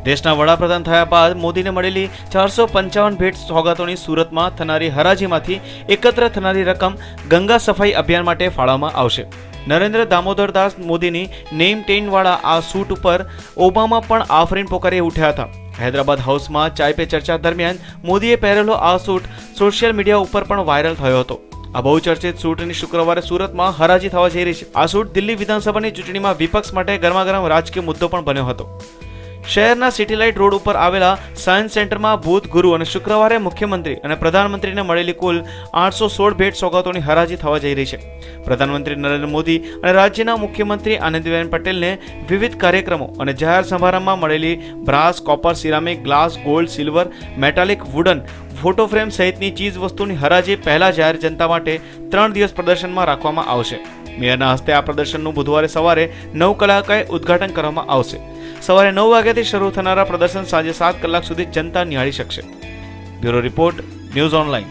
દેશના વડાપ્રધાન થયા બાદ મોદીને મળેલી 455 ભેટ સોગાતોની સુરતમાં થનારી હરાજીમાંથી એકત્ર થનારી રકમ ગંગા સફાઈ અભિયાન માટે ફાળવવામાં આવશે। નરેન્દ્ર દામોદરદાસ મોદીની નેમ 10 વાળા આ સૂટ ઉપર ઓબામા પણ આફરીન પોકારી ઉઠ્યા હતા। હૈદરાબાદ હાઉસમાં ચાય પે ચર્ચા દરમિયાન મોદીએ પહેરેલો આ સૂટ સોશિયલ મીડિયા ઉપર પણ વાયરલ થયો હતો। આ બહુચર્ચિત સૂટની શુક્રવારે સુરતમાં હરાજી થવા જઈ રહી છે। આ સૂટ દિલ્હી વિધાનસભાની ચૂંટણીમાં વિપક્ષ માટે ગરમાગરમ રાજકીય મુદ્દો પણ બન્યો હતો। શહેરના સિટીલાઇટ રોડ ઉપર આવેલા સાયન્સ સેન્ટરમાં બુધ, ગુરુ અને શુક્રવારે મુખ્યમંત્રી અને પ્રધાનમંત્રીને મળેલી કુલ 816 ભેટ સોગાતોની હરાજી થવા જઈ રહી છે। પ્રધાનમંત્રી નરેન્દ્ર મોદી અને રાજ્યના મુખ્યમંત્રી આનંદીબેન પટેલને વિવિધ કાર્યક્રમો અને જાહેર સમારંભમાં મળેલી brass, copper, ceramic, glass, gold, silver, metallic, wooden, photo frame સહિતની ચીજ વસ્તુની હરાજી પહેલા જાહેર જનતા માટે 3 દિવસ પ્રદર્શનમાં રાખવામાં આવશે। મેયરના હસ્તે આ પ્રદર્શનનું બુધવારે સવારે 9 કલાકે ઉદ્ઘાટન કરવામાં આવશે। સવારે 9 વાગ્યાથી શરૂ થનારા પ્રદર્શન સાંજે 7 કલાક સુધી જનતા નિહાળી શકશે। Bureau report, news online.